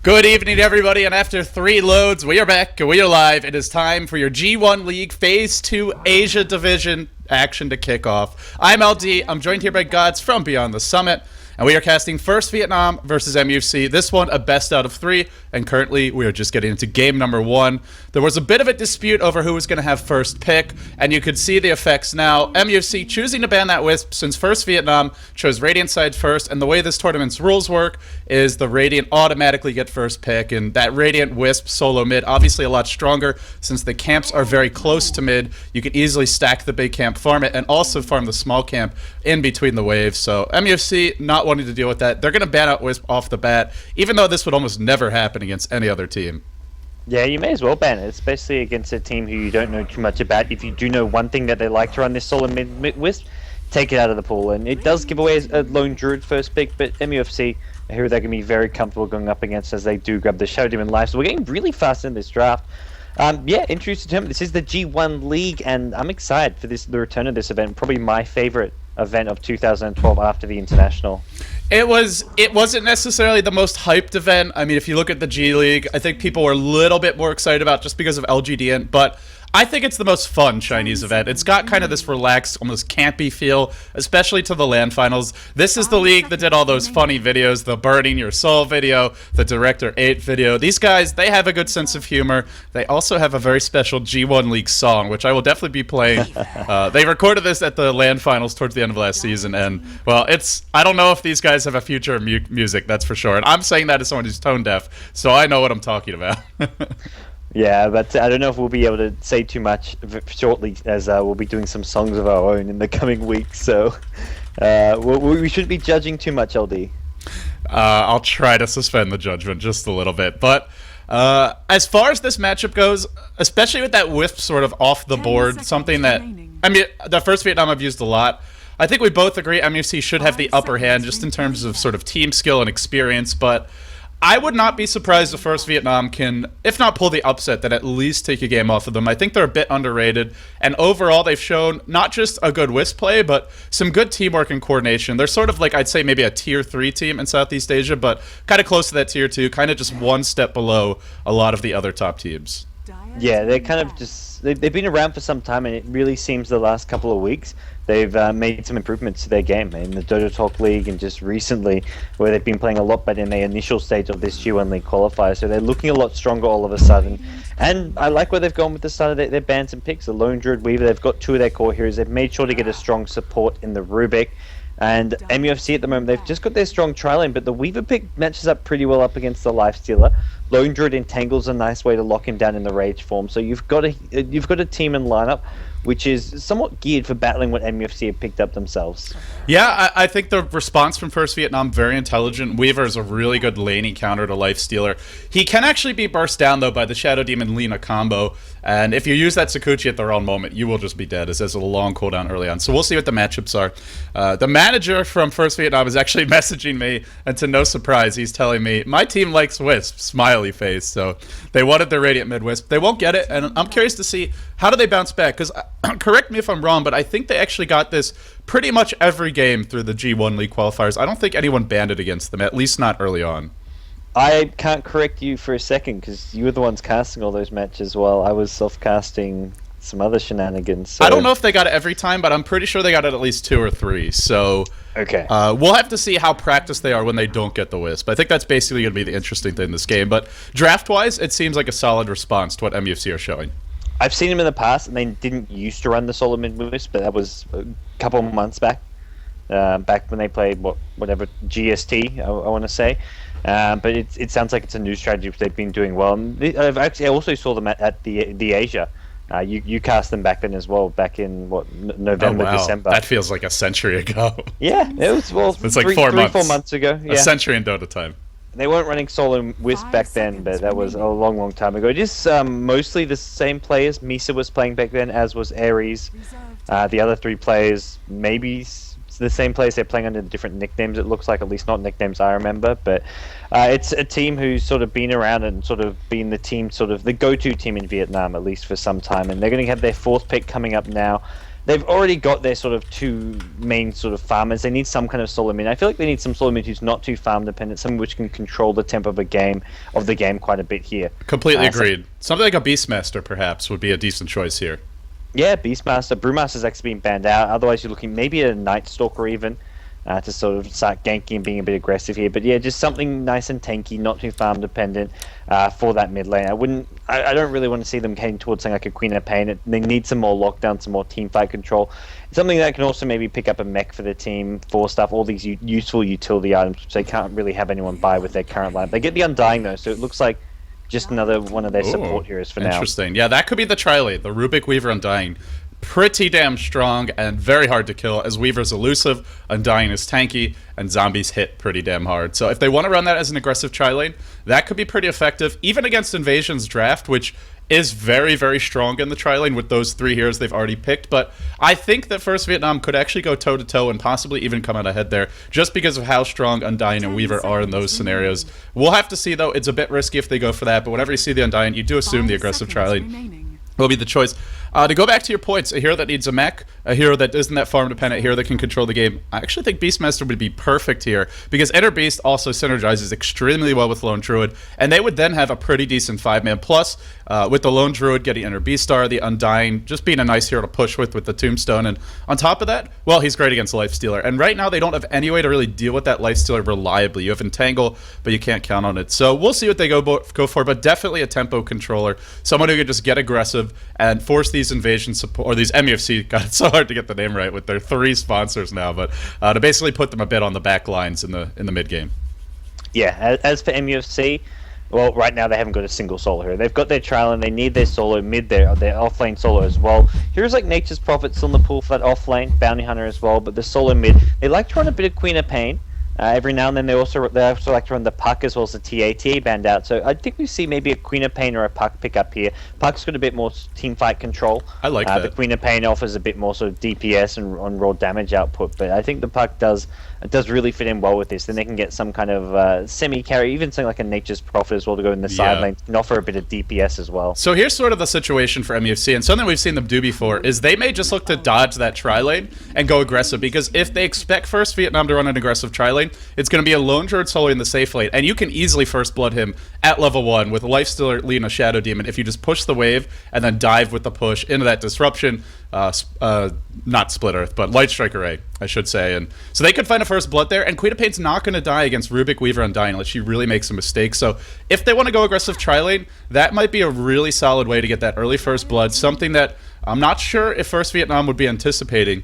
Good evening, everybody, and after 3 loads, we are back and we are live. It is time for your G1 League Phase 2 Asia Division action to kick off. I'm LD, I'm joined here by Gods from Beyond the Summit, and we are casting First Vietnam versus MUFC. This one, a best out of 3, and currently we are just getting into game number 1. There was a bit of a dispute over who was going to have first pick, and you could see the effects now. MUFC choosing to ban that Wisp since First Vietnam chose Radiant side first, and the way this tournament's rules work is the Radiant automatically get first pick, and that Radiant Wisp solo mid, obviously a lot stronger since the camps are very close to mid. You can easily stack the big camp, farm it, and also farm the small camp in between the waves. So MUFC not wanting to deal with that. They're going to ban out Wisp off the bat, even though this would almost never happen against any other team. Yeah, you may as well ban it, especially against a team who you don't know too much about. If you do know one thing that they like to run this solo mid Wisp, take it out of the pool. And it does give away a lone druid first pick, but MUFC, a hero they're going to be very comfortable going up against as they do grab the Shadow Demon life. So we're getting really fast in this draft. Yeah, introduced to tournament. This is the G1 League, and I'm excited for the return of this event. Probably my favorite event of 2012 after the International. It wasn't necessarily the most hyped event. I mean, if you look at the G League, I think people were a little bit more excited about just because of LGDN, but I think it's the most fun Chinese event. It's got kind of this relaxed, almost campy feel, especially to the LAN finals. This is the league that did all those funny videos, the Burning Your Soul video, the Director 8 video. These guys, they have a good sense of humor. They also have a very special G1 League song, which I will definitely be playing. They recorded this at the LAN finals towards the end of last season, and, well, I don't know if these guys have a future in music, that's for sure. And I'm saying that as someone who's tone deaf, so I know what I'm talking about. Yeah, but I don't know if we'll be able to say too much shortly, as we'll be doing some songs of our own in the coming weeks. So we shouldn't be judging too much, LD. I'll try to suspend the judgment just a little bit. But as far as this matchup goes, especially with that Wisp sort of off the board, something that, I mean, the First Vietnam I've used a lot. I think we both agree MUFC should have the upper hand just in terms of sort of team skill and experience, but I would not be surprised if First Vietnam can, if not pull the upset, then at least take a game off of them. I think they're a bit underrated, and overall they've shown not just a good Wisp play, but some good teamwork and coordination. They're sort of like, I'd say maybe a tier 3 team in Southeast Asia, but kind of close to that tier 2, kind of just one step below a lot of the other top teams. Yeah, they're kind of just, they've been around for some time, and it really seems the last couple of weeks they've made some improvements to their game in the Dota Talk League, and just recently where they've been playing a lot better in their initial stage of this G1 League qualifier. So they're looking a lot stronger all of a sudden, and I like where they've gone with the start of their bans and picks. The Lone Druid Weaver, they've got 2 of their core heroes. They've made sure to get a strong support in the Rubik. And MUFC at the moment, they've just got their strong tri-lane, but the Weaver pick matches up pretty well up against the Lifestealer. Lone Druid Entangle's a nice way to lock him down in the Rage form. So you've got a team and lineup which is somewhat geared for battling what MUFC have picked up themselves. Yeah, I think the response from First Vietnam, very intelligent. Weaver is a really good laning counter to Lifestealer. He can actually be burst down, though, by the Shadow Demon Lina combo, and if you use that Sakuchi at the wrong moment, you will just be dead, as there's a long cooldown early on. So we'll see what the matchups are. The manager from First Vietnam is actually messaging me, and to no surprise, he's telling me, my team likes Wisp, smiley face. So they wanted their Radiant mid-Wisp. They won't get it, and I'm curious to see, how do they bounce back? Because, correct me if I'm wrong, but I think they actually got this pretty much every game through the G1 League qualifiers. I don't think anyone banned it against them, at least not early on. I can't correct you for a second, because you were the ones casting all those matches while I was self-casting some other shenanigans. So. I don't know if they got it every time, but I'm pretty sure they got it at least 2 or 3. So okay, we'll have to see how practiced they are when they don't get the Wisp. I think that's basically going to be the interesting thing in this game. But draft-wise, it seems like a solid response to what MUFC are showing. I've seen them in the past, and they didn't used to run the solo mid Wisp, but that was a couple of months back. Back when they played whatever GST, I want to say. But it sounds like it's a new strategy they've been doing well. And I also saw them at the Asia. You cast them back then as well, back in November, oh, wow. December. That feels like a century ago. Yeah, it was it's like 4 months. 4 months ago. Yeah. A century in Dota time. They weren't running solo Wisp back then, but that was a long time ago. Just mostly the same players. Misa was playing back then, as was Ares. The other 3 players, maybe the same players. They're playing under different nicknames, it looks like, at least not nicknames I remember. But it's a team who's sort of been around and sort of been the team, sort of the go-to team in Vietnam, at least for some time. And they're going to have their 4th pick coming up now. they've already got their sort of two main sort of farmers. They need some kind of solo mid. I feel like they need some solo mid who's not too farm dependent, someone which can control the tempo of the game quite a bit here. Completely agreed. Something like a Beastmaster, perhaps, would be a decent choice here. Yeah, Beastmaster. Brewmaster's actually been banned out. Otherwise, you're looking maybe at a Night Stalker even. To sort of start ganking and being a bit aggressive here. But yeah, just something nice and tanky, not too farm dependent for that mid lane. I don't really want to see them heading towards something like a Queen of Pain. They need some more lockdown, some more team fight control. Something that can also maybe pick up a mech for the team, for stuff, all these useful utility items, which they can't really have anyone buy with their current line. They get the Undying though, so it looks like just another one of their support heroes for now. Interesting. Yeah, that could be the tri-lane, the Rubik Weaver Undying. Pretty damn strong and very hard to kill, as Weaver's elusive, Undying is tanky, and zombies hit pretty damn hard. So if they want to run that as an aggressive tri-lane, that could be pretty effective, even against Invasion's draft, which is very, very strong in the tri-lane with those three heroes they've already picked. But I think that First Vietnam could actually go toe-to-toe and possibly even come out ahead there, just because of how strong Undying and Weaver are in those scenarios. We'll have to see, though. It's a bit risky if they go for that, but whenever you see the Undying, you do assume the aggressive tri-lane will be the choice. To go back to your points, a hero that needs a mech, a hero that isn't that farm dependent, a hero that can control the game, I actually think Beastmaster would be perfect here, because Inner Beast also synergizes extremely well with Lone Druid, and they would then have a pretty decent 5-man plus, with the Lone Druid getting Inner Beast Star, the Undying just being a nice hero to push with the Tombstone, and on top of that, well, he's great against Lifestealer, and right now they don't have any way to really deal with that Lifestealer reliably. You have Entangle, but you can't count on it, so we'll see what they go for, but definitely a tempo controller, someone who can just get aggressive and force these invasion support, or these MUFC, God, it's so hard to get the name right with their 3 sponsors now, but to basically put them a bit on the back lines in the mid game. Yeah, as for MUFC, well, right now they haven't got a single solo hero. They've got their trial and they need their solo mid there, their offlane solo as well. Heroes like Nature's Prophet still in the pool for that offlane, Bounty Hunter as well, but the solo mid, they like to run a bit of Queen of Pain. Every now and then they also like to run the Puck as well as the TA band out. So I think we see maybe a Queen of Pain or a Puck pick up here. Puck's got a bit more team fight control. I like that. The Queen of Pain offers a bit more sort of DPS and on raw damage output, but I think the Puck does really fit in well with this. Then they can get some kind of semi-carry, even something like a Nature's Prophet as well to go in the side lane and offer a bit of DPS as well. So here's sort of the situation for MUFC, and something we've seen them do before is they may just look to dodge that tri-lane and go aggressive, because if they expect First Vietnam to run an aggressive tri-lane, it's going to be a Lone Druid solo in the safe lane, and you can easily first blood him at level 1 with a Lifestealer leading a Shadow Demon if you just push the wave and then dive with the push into that disruption, not Split Earth, but Light Strike Array, I should say. And so they could find a first blood there, and Queen of Pain's not going to die against Rubik Weaver Undying unless she really makes a mistake. So if they want to go aggressive tri-lane, that might be a really solid way to get that early first blood, something that I'm not sure if First Vietnam would be anticipating.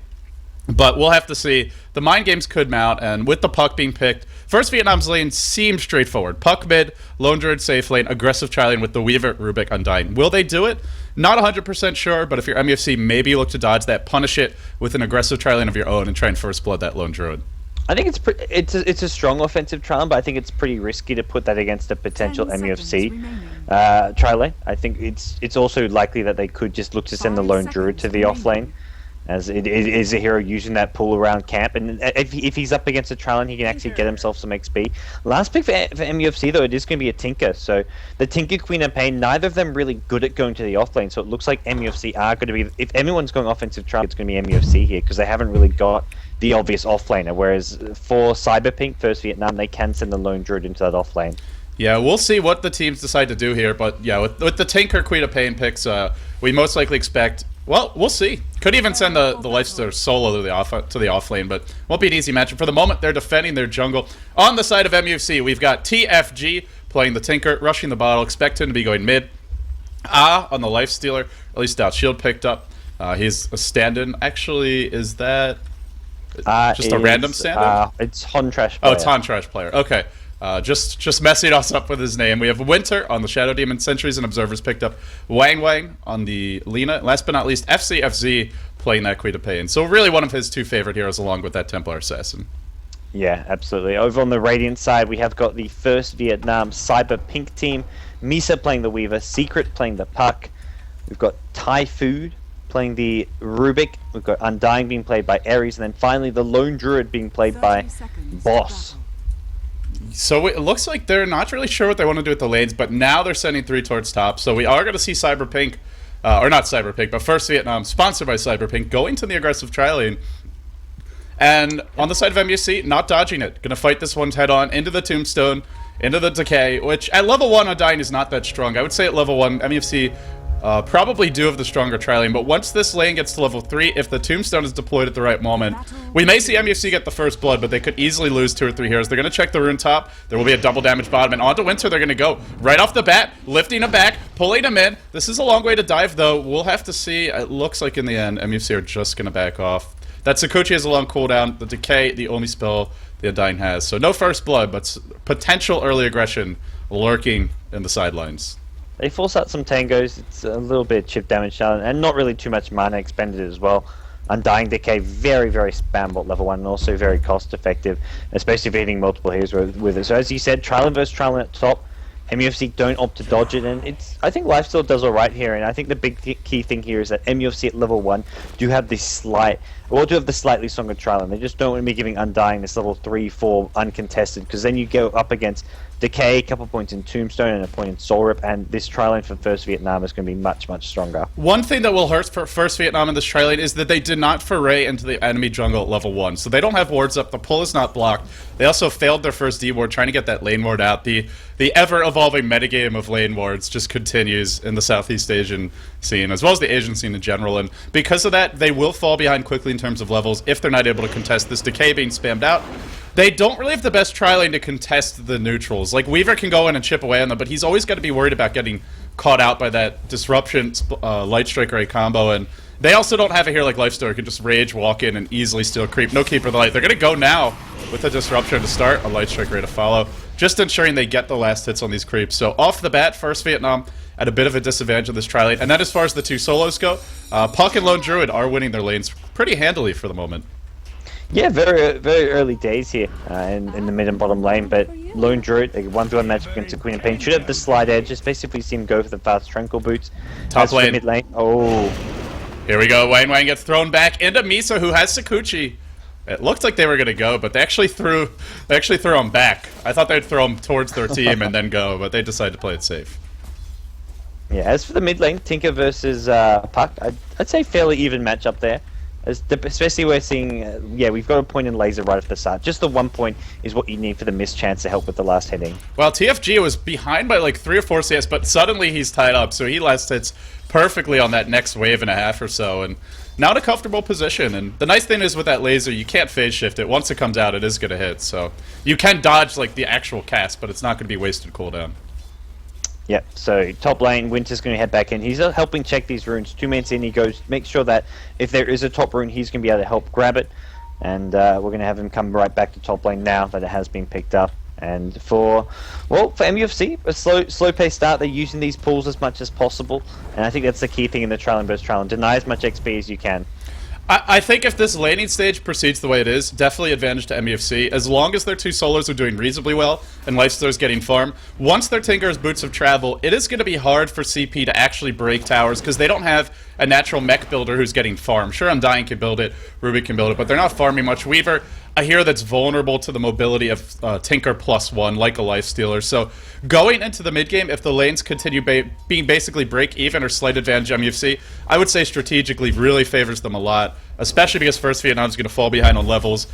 But we'll have to see. The mind games could mount, and with the Puck being picked, First Vietnam's lane seems straightforward. Puck mid, Lone Druid safe lane, aggressive tri-lane with the Weaver, Rubik, Undying. Will they do it? Not 100% sure, but if you're MUFC, maybe you look to dodge that, punish it with an aggressive tri-lane of your own, and try and first blood that Lone Druid. I think it's a strong offensive tri-lane, but I think it's pretty risky to put that against a potential MUFC tri-lane. I think it's also likely that they could just look to send the Lone Druid to the offlane, as it is a hero using that pull around camp, and if he's up against a tri-lane, he can actually get himself some XP. Last pick for MUFC though, it is going to be a Tinker. So the Tinker, Queen of Pain, neither of them really good at going to the offlane. So it looks like MUFC are going to be, if everyone's going offensive tri-lane, it's going to be MUFC here, because they haven't really got the obvious offlaner. Whereas for Cyberpink, First Vietnam, they can send the Lone Druid into that offlane. Yeah, we'll see what the teams decide to do here, but yeah, with the Tinker, Queen of Pain picks, we most likely expect. Well, we'll see. Could even send the Lifestealer solo to the off lane, but won't be an easy matchup. For the moment, they're defending their jungle. On the side of MUFC, we've got TFG playing the Tinker, rushing the bottle. Expect him to be going mid. On the Lifestealer, at least Shield picked up. He's a stand-in. Actually, is that just a random stand-in? It's Hontrash player. Oh, it's Hontrash player. Okay. Just messing us up with his name. We have Winter on the Shadow Demon. Sentries and Observers picked up. Wang Wang on the Lina. Last but not least, FCFZ playing that Queen of Pain. So really one of his 2 favorite heroes along with that Templar Assassin. Yeah, absolutely. Over on the Radiant side, we have got the First Vietnam Cyber Pink team. Misa playing the Weaver. Secret playing the Puck. We've got Thai Food playing the Rubik. We've got Undying being played by Ares. And then finally the Lone Druid being played by Boss. So it looks like they're not really sure what they want to do with the lanes, but now they're sending 3 towards top. So we are going to see Cyberpink or not Cyberpink, but First Vietnam, sponsored by Cyberpink, going to the aggressive tri lane. And on the side of MUFC, not dodging it. Gonna fight this one head on into the Tombstone, into the Decay, which at level 1 Undying is not that strong. I would say at level 1, MUFC probably do have the stronger tri lane, but once this lane gets to level 3, if the Tombstone is deployed at the right moment, we may see MUFC get the first blood, but they could easily lose 2 or 3 heroes. They're gonna check the rune top, there will be a double damage bottom, and onto Winter they're gonna go. Right off the bat, lifting him back, pulling him in. This is a long way to dive though. We'll have to see. It looks like in the end, MUFC are just gonna back off. That Sakuchi has a long cooldown. The Decay, the only spell the Undying has. So no first blood, but potential early aggression lurking in the sidelines. They force out some tangos. It's a little bit chip damage challenge, and not really too much mana expended as well. Undying Decay, very, very spammable level 1, and also very cost effective, especially if you're hitting multiple heroes with it. So as you said, Trial versus Trial at top. MUFC don't opt to dodge it, and I think Lifesteal does alright here, and I think the big key thing here is that MUFC at level 1 do have the slightly stronger trial, and they just don't want to be giving Undying this level 3, 4 uncontested, because then you go up against Decay, a couple points in Tombstone, and a point in Soul Rip, and this tri lane for First Vietnam is going to be much, much stronger. One thing that will hurt for First Vietnam in this tri lane is that they did not foray into the enemy jungle at level 1, so they don't have wards up, the pull is not blocked. They also failed their first D ward, trying to get that lane ward out. The ever-evolving metagame of lane wards just continues in the Southeast Asian scene, as well as the Asian scene in general, and because of that, they will fall behind quickly in terms of levels if they're not able to contest this Decay being spammed out. They don't really have the best tri lane to contest the neutrals. Like, Weaver can go in and chip away on them, but he's always got to be worried about getting caught out by that Disruption Light Strike Ray combo, and they also don't have a hero like Lifesteal who can just rage, walk in, and easily steal creep. No Keeper of the Light. They're going to go now with a Disruption to start, a Light Strike Ray to follow, just ensuring they get the last hits on these creeps. So off the bat, First Vietnam at a bit of a disadvantage in this tri lane. And then as far as the 2 solos go, Puck and Lone Druid are winning their lanes pretty handily for the moment. Yeah, very very early days here in the mid and bottom lane, but Lone Druid, a 1v1 matchup against the Queen of Pain, should have the slide edge, especially if we see him go for the fast Tranquil Boots. Top lane. Mid lane. Oh. Here we go. Wang gets thrown back into Misa, who has Sakuchi. It looked like they were going to go, but they actually threw him back. I thought they'd throw him towards their team and then go, but they decided to play it safe. Yeah, as for the mid lane, Tinker versus Puck, I'd say fairly even matchup there. Especially we're seeing, we've got a point in laser right off the start. Just the 1 point is what you need for the missed chance to help with the last hitting. Well, TFG was behind by like 3 or 4 CS, but suddenly he's tied up, so he last hits perfectly on that next wave and a half or so, and now in a comfortable position. And the nice thing is with that laser, you can't phase shift it. Once it comes out, it is going to hit, so you can dodge like the actual cast, but it's not going to be wasted cooldown. Yep, so top lane, Winter's going to head back in. He's helping check these runes. 2 minutes in, he goes, make sure that if there is a top rune, he's going to be able to help grab it. And we're going to have him come right back to top lane now that it has been picked up. And for MUFC, a slow-paced start. They're using these pools as much as possible. And I think that's the key thing in the trial and burst trial. And deny as much XP as you can. I think if this laning stage proceeds the way it is, definitely advantage to MUFC. As long as their 2 solos are doing reasonably well and Lifesteal's getting farm, once their Tinker's Boots of Travel, it is going to be hard for CP to actually break towers because they don't have a natural mech builder who's getting farm. Sure, Undying can build it, Ruby can build it, but they're not farming much. Weaver, a hero that's vulnerable to the mobility of Tinker +1, like a Lifestealer. So going into the mid game, if the lanes continue being basically break even or slight advantage MUFC, I would say strategically really favors them a lot, especially because First Vietnam is going to fall behind on levels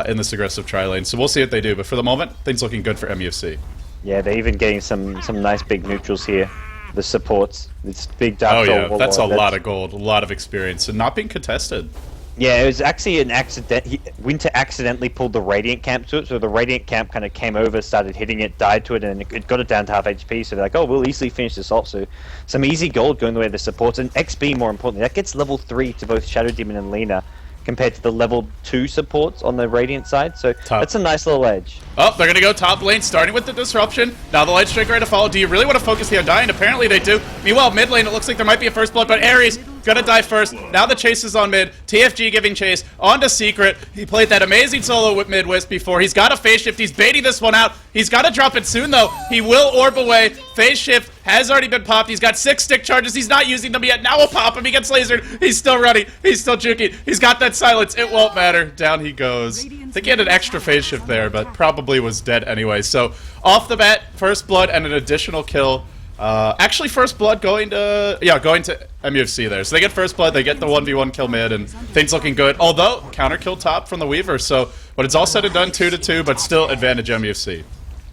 in this aggressive tri lane. So we'll see what they do, but for the moment, things looking good for MUFC. Yeah, they're even getting some nice big neutrals here. The supports, this big dark. Oh yeah, that's a lot of gold, a lot of experience, and not being contested. Yeah, it was actually an accident. Winter accidentally pulled the Radiant Camp to it, so the Radiant Camp kind of came over, started hitting it, died to it, and it got it down to half HP, so they're like, oh, we'll easily finish this off. So some easy gold going the way of the supports, and XP more importantly. That gets level 3 to both Shadow Demon and Lena, compared to the level 2 supports on the Radiant side, so that's a nice little edge. Oh, they're going to go top lane, starting with the Disruption. Now the Light Strike Ray to follow. Do you really want to focus the Undying? Apparently they do. Meanwhile, mid lane, it looks like there might be a first blood, but Ares gonna die first. Now the chase is on mid. TFG giving chase onto Secret. He played that amazing solo with mid wisp before. He's got a phase shift. He's baiting this one out. He's got to drop it soon though. He will orb away. Phase shift has already been popped. He's got 6 stick charges. He's not using them yet. Now we'll pop him. He gets lasered. He's still running. He's still juking. He's got that silence. It won't matter. Down he goes. I think he had an extra phase shift there, but probably was dead anyway. So off the bat, first blood and an additional kill Actually, first blood going to MUFC there. So they get first blood, they get the 1v1 kill mid, and things looking good. Although counter kill top from the Weaver, so when it's all said and done, 2-2, but still advantage MUFC.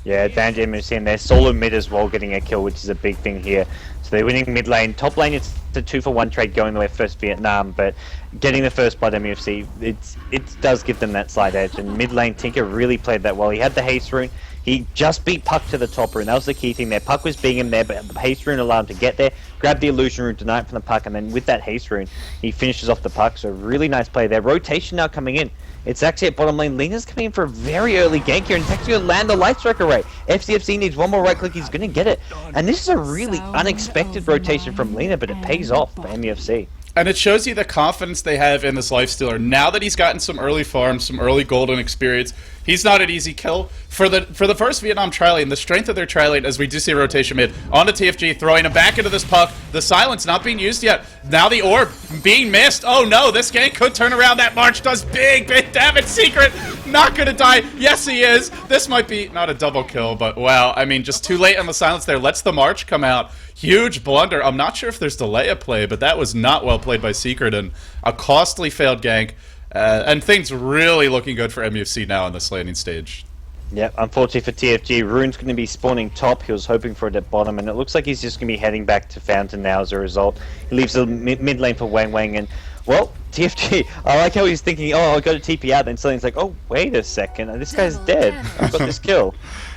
Yeah, advantage MUFC, and they're solo mid as well, getting a kill, which is a big thing here. So they're winning mid lane. Top lane, it's the 2-for-1 trade going the way first Vietnam, but getting the first blood MUFC, it does give them that slight edge. And mid lane, Tinker really played that well. He had the haste rune. He just beat Puck to the top rune. That was the key thing there. Puck was being him there, but the haste rune allowed him to get there, grab the illusion rune, deny it from the Puck, and then with that haste rune, he finishes off the Puck. So really nice play there. Rotation now coming in. It's actually at bottom lane. Lena's coming in for a very early gank here, and it's actually going to land the Light Strike array. FCFC needs one more right click. He's going to get it. And this is a really unexpected rotation from Lena, but it pays off for MUFC. And it shows you the confidence they have in this Lifestealer. Now that he's gotten some early farms, some early golden experience, he's not an easy kill. For the first Vietnam tri-lane, the strength of their tri-lane, as we do see a rotation mid, onto TFG, throwing him back into this Puck. The silence not being used yet. Now the orb being missed. Oh no, this gank could turn around. That March does big damage. Secret not gonna die. Yes, he is. This might be not a double kill, but wow. I mean, just too late on the silence there. Lets the March come out. Huge blunder. I'm not sure if there's delay of play, but that was not well played by Secret, and a costly failed gank. And things really looking good for MUFC now on this landing stage. Yep, unfortunately for TFG, Rune's going to be spawning top. He was hoping for it at bottom, and it looks like he's just going to be heading back to Fountain now as a result. He leaves the mid lane for Wang Wang, and, well, TFG, I like how he's thinking, oh, I'll go to TP out, then suddenly he's like, oh, wait a second, this guy's dead. I've got this kill.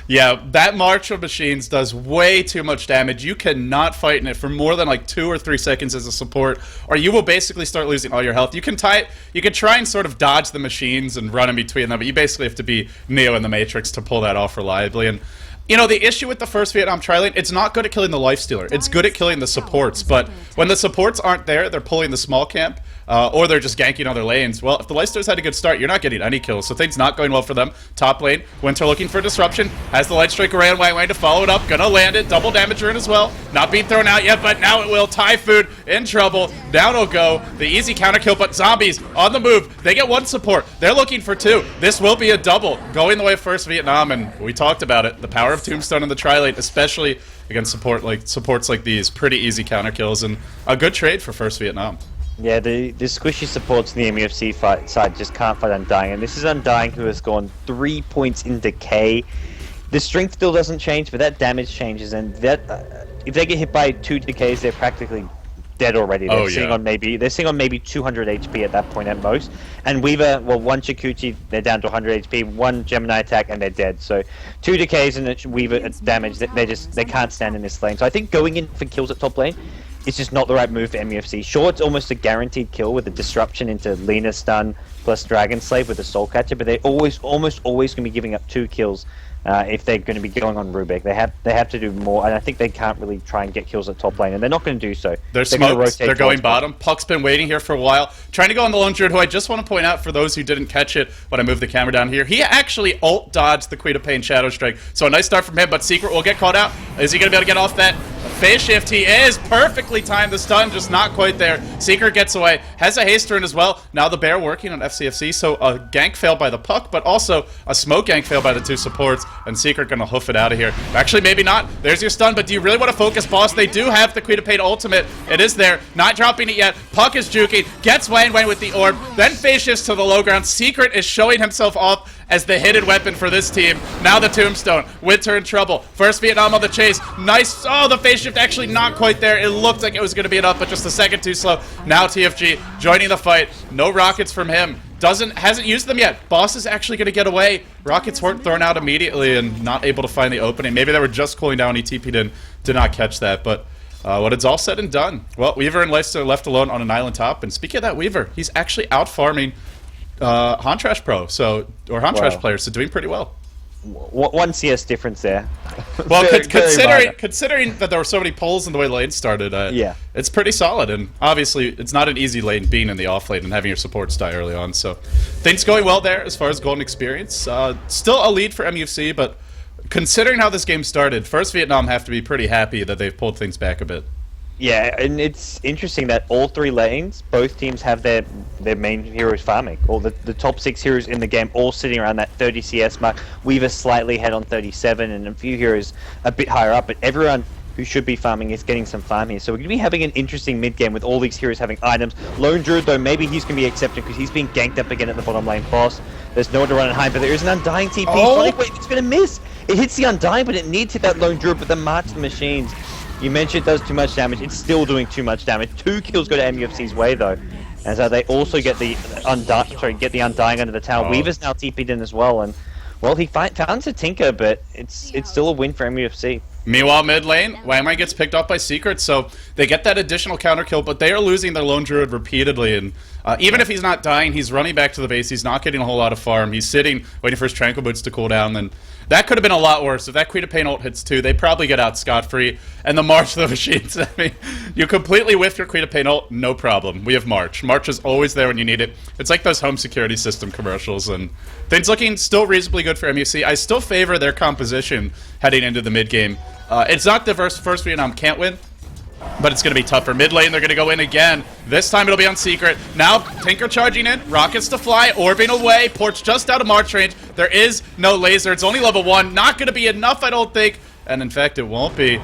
Yeah, that March of Machines does way too much damage. You cannot fight in it for more than like 2 or 3 seconds as a support, or you will basically start losing all your health. You can try and sort of dodge the machines and run in between them, but you basically have to be Neo in the Matrix to pull that off reliably. And you know, the issue with the first Vietnam tri-lane, it's not good at killing the Lifestealer. It's good at killing the supports, but when the supports aren't there, they're pulling the small camp, or they're just ganking other lanes. Well, if the Lifestealers had a good start, you're not getting any kills, so things not going well for them. Top lane, Winter looking for disruption, has the Light Strike array on Wang Wang to follow it up, gonna land it, double damage rune as well. Not being thrown out yet, but now it will. Typhoon in trouble, down will go. The easy counter kill, but zombies on the move. They get 1 support, they're looking for 2. This will be a double, going the way of first Vietnam, and we talked about it. The power of Tombstone in the tri-lane, especially against supports like these, pretty easy counter kills, and a good trade for first Vietnam. Yeah, the squishy supports in the MUFC side just can't fight Undying, and this is Undying who has gone 3 points in decay. The strength still doesn't change, but that damage changes, and that if they get hit by 2 decays, they're practically dead already. They're sitting on maybe 200 HP at that point at most. And Weaver, well, 1 Chikuchi, they're down to 100 HP. 1 Gemini attack, and they're dead. So 2 decays and a Weaver damage. They can't stand in this lane. So I think going in for kills at top lane, it's just not the right move for MUFC. Sure, it's almost a guaranteed kill with a disruption into Lena stun plus Dragon Slave with a Soul Catcher, but they're almost always going to be giving up 2 kills if they're going to be going on Rubik. They have to do more, and I think they can't really try and get kills at top lane, and they're not going to do so. They're smoked. They're going bottom. Puck's been waiting here for a while, trying to go on the Lone Druid, who I just want to point out for those who didn't catch it when I moved the camera down here. He actually ult dodged the Queen of Pain Shadow Strike, so a nice start from him, but Secret will get caught out. Is he going to be able to get off that phase shift? He is. Perfectly timed. The stun just not quite there. Secret gets away. Has a haste turn as well. Now the bear working on FCFC, so a gank fail by the Puck, but also a smoke gank fail by the 2 supports, and Secret going to hoof it out of here. Actually, maybe not. There's your stun, but do you really want to focus, boss? They do have the Queen of Pain ultimate. It is there. Not dropping it yet. Puck is juking. Gets Wang Wang with the orb. Then phase shifts to the low ground. Secret is showing himself off as the hidden weapon for this team. Now the Tombstone. Winter in trouble. First Vietnam on the chase. Nice. Oh, the phase shift actually not quite there. It looked like it was going to be enough, but just a second too slow. Now TFG joining the fight. No rockets from him. Hasn't used them yet. Boss is actually going to get away. Rockets weren't thrown out immediately and not able to find the opening. Maybe they were just cooling down. He TP'd in. Did not catch that, but when it's all said and done, well, Weaver and Lifestealer left alone on an island top. And speaking of that Weaver, he's actually out farming Hontrash Pro, or Hontrash player, so doing pretty well. 1 CS difference there. Well, considering that there were so many pulls in the way lanes started, yeah, it's pretty solid. And obviously, it's not an easy lane being in the off lane and having your supports die early on. So things going well there as far as golden experience. Still a lead for MUFC, but considering how this game started, first Vietnam have to be pretty happy that they've pulled things back a bit. Yeah, and it's interesting that all 3 lanes, both teams have their main heroes farming. All the top 6 heroes in the game all sitting around that 30 CS mark. Weaver slightly ahead on 37, and a few heroes a bit higher up, but everyone who should be farming, is getting some farm here. So we're going to be having an interesting mid game with all these heroes having items. Lone Druid, though, maybe he's going to be accepted because he's being ganked up again at the bottom lane boss. There's nowhere to run and hide, but there is an Undying TP. Sonic Wave, it's going to miss. It hits the Undying, but it needs to hit that Lone Druid, but the March of the Machines. You mentioned it does too much damage. It's still doing too much damage. 2 kills go to MUFC's way, though. And so they also get the Undying under the tower. Weaver's now TP'd in as well, and well, he found a Tinker, but it's still a win for MUFC. Meanwhile, mid lane, Wang Wang gets picked off by Secret, so they get that additional counter kill, but they are losing their Lone Druid repeatedly, and even if he's not dying, he's running back to the base, he's not getting a whole lot of farm, he's sitting, waiting for his Tranquil Boots to cool down, and that could have been a lot worse. If that Queen of Pain ult hits 2, they probably get out scot-free, and the March of the Machines, I mean, you completely whiff your Queen of Pain ult, no problem. We have March. March is always there when you need it. It's like those home security system commercials, and things looking still reasonably good for MUC. I still favor their composition heading into the mid-game. It's not diverse. First Vietnam can't win, but it's going to be tougher. Mid lane, they're going to go in again. This time it'll be on Secret. Now, Tinker charging in. Rockets to fly. Orbing away. Porch just out of March range. There is no laser. It's only level 1. Not going to be enough, I don't think. And in fact, it won't be.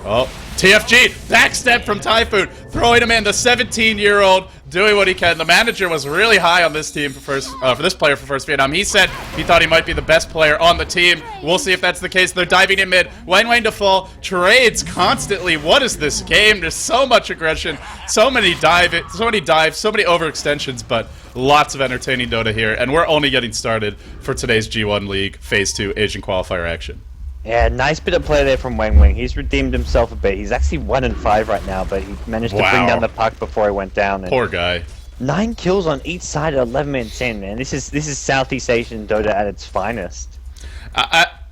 Oh, TFG. Backstep from Typhoon. Throwing him in. The 17-year-old doing what he can. The manager was really high on this team for this player for First Vietnam. He said he thought he might be the best player on the team. We'll see if that's the case. They're diving in mid. Wang Wang to full. Trades constantly. What is this game? There's so much aggression. So many dives, so many overextensions, but lots of entertaining Dota here. And we're only getting started for today's G1 League Phase 2 Asian Qualifier action. Yeah, nice bit of play there from Wang Wang. He's redeemed himself a bit. He's actually 1-5 right now, but he managed to bring down the puck before he went down. And poor guy. 9 kills on each side at 11-man 10, man. This is Southeast Asian Dota at its finest.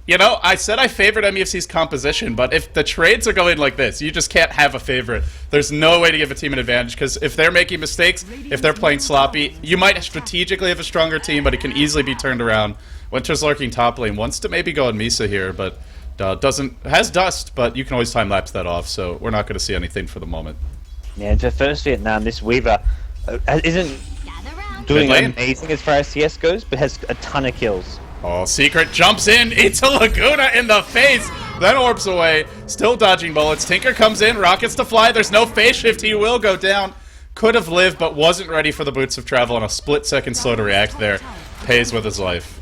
You know, I said I favored MUFC's composition, but if the trades are going like this, you just can't have a favorite. There's no way to give a team an advantage, because if they're making mistakes, if they're playing sloppy, you might strategically have a stronger team, but it can easily be turned around. Winter's lurking top lane, wants to maybe go on Misa here, but has dust, but you can always time-lapse that off, so we're not going to see anything for the moment. Yeah, for First Vietnam, this Weaver isn't doing amazing as far as CS goes, but has a ton of kills. Oh, Secret jumps in, eats a Laguna in the face, then orbs away, still dodging bullets. Tinker comes in, rockets to fly, there's no phase shift, he will go down. Could have lived, but wasn't ready for the boots of travel, and a split-second slow to react there. Pays with his life.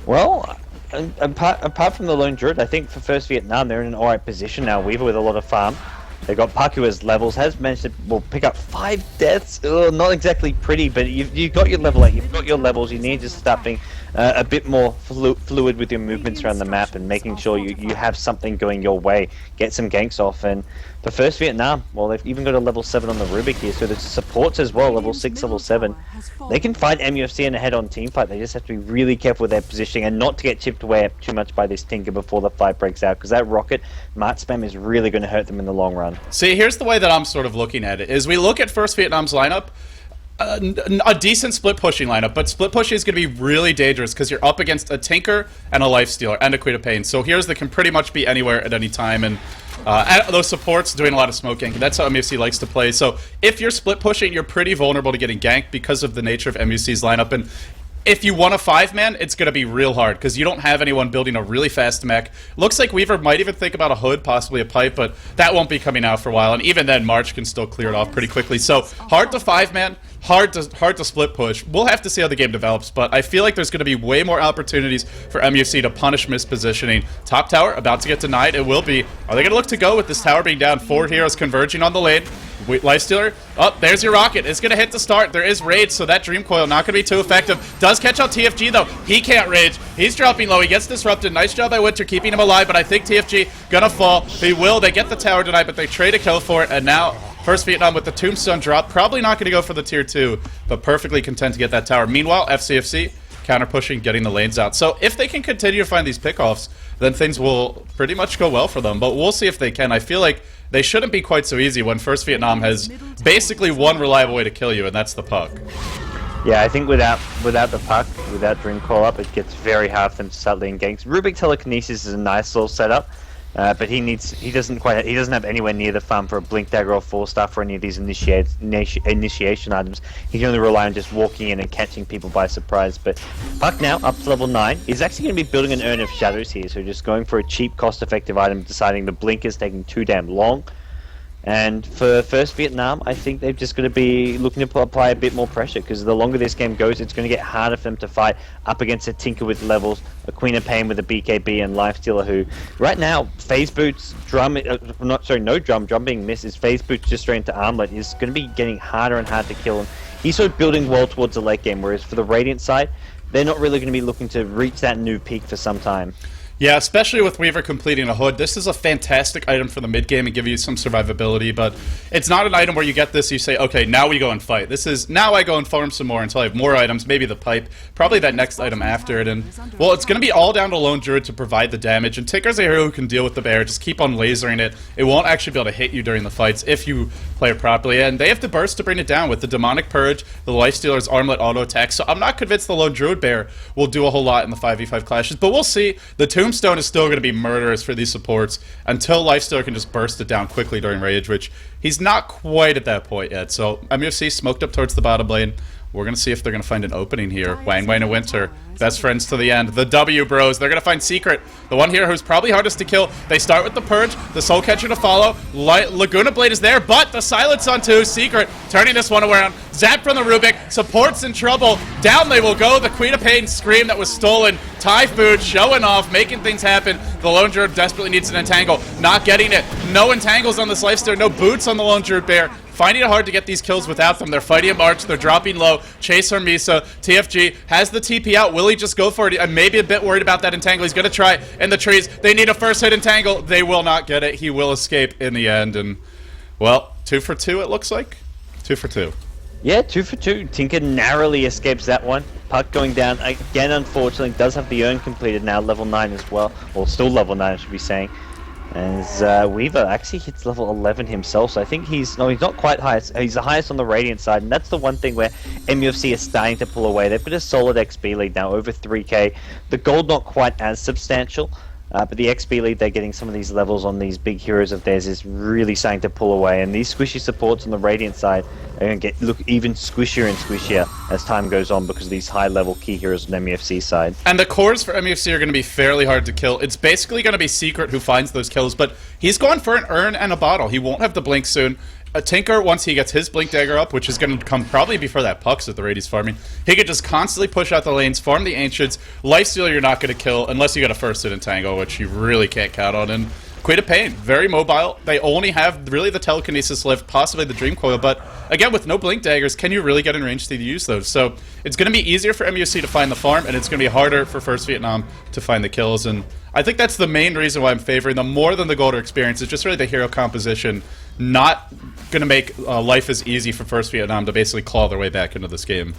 Well, apart from the Lone Druid, I think for First Vietnam, they're in an alright position now. Weaver with a lot of farm. They've got Paku as levels, has managed to pick up 5 deaths. Ugh, not exactly pretty, but you've got your level 8, you've got your levels. You need to start being a bit more fluid with your movements around the map and making sure you have something going your way. Get some ganks off. And for First Vietnam, well, they've even got a level 7 on the Rubik here, so there's supports as well, level 6, level 7. They can fight MUFC in a head-on team fight. They just have to be really careful with their positioning and not to get chipped away too much by this Tinker before the fight breaks out, because that rocket Mart spam is really going to hurt them in the long run. See, here's the way that I'm sort of looking at it, is we look at First Vietnam's lineup, a decent split pushing lineup, but split pushing is going to be really dangerous because you're up against a Tinker and a Lifestealer and a Queen of Pain. So heroes that can pretty much be anywhere at any time, and those supports doing a lot of smoke ganking. That's how MUFC likes to play. So if you're split pushing, you're pretty vulnerable to getting ganked because of the nature of MUFC's lineup. And if you want a 5-man, it's going to be real hard because you don't have anyone building a really fast mech. Looks like Weaver might even think about a hood, possibly a pipe, but that won't be coming out for a while. And even then, March can still clear it off pretty quickly. So hard to 5-man, hard to split push. We'll have to see how the game develops, but I feel like there's going to be way more opportunities for MUFC to punish mispositioning. Top tower about to get denied. It will be. Are they going to look to go with this tower being down? 4 heroes converging on the lane. Lifestealer. Oh, there's your rocket. It's going to hit the start. There is rage, so that Dream Coil not going to be too effective. Does catch out TFG, though. He can't rage. He's dropping low. He gets disrupted. Nice job by Winter keeping him alive, but I think TFG going to fall. He will. They get the tower denied, but they trade a kill for it, and now First Vietnam with the Tombstone drop. Probably not going to go for the tier 2, but perfectly content to get that tower. Meanwhile, FCFC counter pushing, getting the lanes out. So if they can continue to find these pickoffs, then things will pretty much go well for them. But we'll see if they can. I feel like they shouldn't be quite so easy when First Vietnam has basically one reliable way to kill you, and that's the puck. Yeah, I think without the puck, without Dream Call up, it gets very hard for them to start leading ganks. Rubik Telekinesis is a nice little setup. But he doesn't have anywhere near the farm for a Blink Dagger or 4-star for any of these initiation items. He can only rely on just walking in and catching people by surprise. But Puck now up to level 9 is actually going to be building an Urn of Shadows here, so just going for a cheap, cost-effective item, deciding the Blink is taking too damn long. And for First Vietnam, I think they're just going to be looking to apply a bit more pressure, because the longer this game goes, it's going to get harder for them to fight up against a Tinker with levels, a Queen of Pain with a BKB, and Lifestealer, who right now, Phase Boots, no drum being missed, is Phase Boots just straight into Armlet, is going to be getting harder and harder to kill him. He's sort of building well towards the late game, whereas for the Radiant side, they're not really going to be looking to reach that new peak for some time. Yeah, especially with Weaver completing a hood. This is a fantastic item for the mid-game and give you some survivability, but it's not an item where you get this, you say, okay, now we go and fight. This is, now I go and farm some more until I have more items, maybe the pipe, probably that next item after it, and, well, it's going to be all down to Lone Druid to provide the damage, and Tinker's a hero who can deal with the bear, just keep on lasering it. It won't actually be able to hit you during the fights if you play it properly, and they have the burst to bring it down with the Demonic Purge, the Lifestealer's Armlet auto attack, so I'm not convinced the Lone Druid bear will do a whole lot in the 5v5 clashes, but we'll see. The Tombstone is still going to be murderous for these supports until Lifestealer can just burst it down quickly during Rage, which he's not quite at that point yet. So MUFC smoked up towards the bottom lane. We're going to see if they're going to find an opening here. Wang Wang and Winter, best friends to the end. The W bros, they're going to find Secret. The one here who's probably hardest to kill. They start with the Purge, the Soul Catcher to follow. Laguna Blade is there, but the Silence on 2. Secret turning this one around. Zap from the Rubik. Support's in trouble. Down they will go. The Queen of Pain scream that was stolen. Typhoon showing off, making things happen. The Lone Druid desperately needs an entangle. Not getting it. No entangles on this Lifestealer. No boots on the Lone Druid bear. Finding it hard to get these kills without them. They're fighting a March. They're dropping low. Chase from Misa. TFG has the TP out. Will he just go for it? I'm maybe a bit worried about that entangle. He's going to try in the trees. They need a first hit entangle. They will not get it. He will escape in the end. And, well, 2 for 2 it looks like. 2 for 2. Yeah, 2 for 2. Tinker narrowly escapes that one. Puck going down again, unfortunately. Does have the Urn completed now, level 9 as well. Or still level 9, I should be saying. As Weaver actually hits level 11 himself, so I think he's not quite highest. He's the highest on the Radiant side, and that's the one thing where MUFC is starting to pull away. They've got a solid XP lead now, over 3k. The gold not quite as substantial, but the XP lead they're getting some of these levels on these big heroes of theirs is really starting to pull away, and these squishy supports on the Radiant side are going to look even squishier and squishier as time goes on because of these high-level key heroes on the MUFC side. And the cores for MUFC are going to be fairly hard to kill. It's basically going to be Secret who finds those kills, but he's going for an Urn and a bottle. He won't have the Blink soon. A Tinker, once he gets his Blink Dagger up, which is going to come probably before that Pucks at the rate he's farming, he could just constantly push out the lanes, farm the Ancients. Lifestealer you're not going to kill unless you get a first hit entangle, which you really can't count on. And Queen of Pain, very mobile. They only have really the Telekinesis lift, possibly the Dream Coil, but again, with no Blink Daggers, can you really get in range to use those? So it's going to be easier for MUFC to find the farm, and it's going to be harder for First Vietnam to find the kills. And I think that's the main reason why I'm favoring them more than the gold or experience. It's just really the hero composition not going to make life as easy for First Vietnam to basically claw their way back into this game.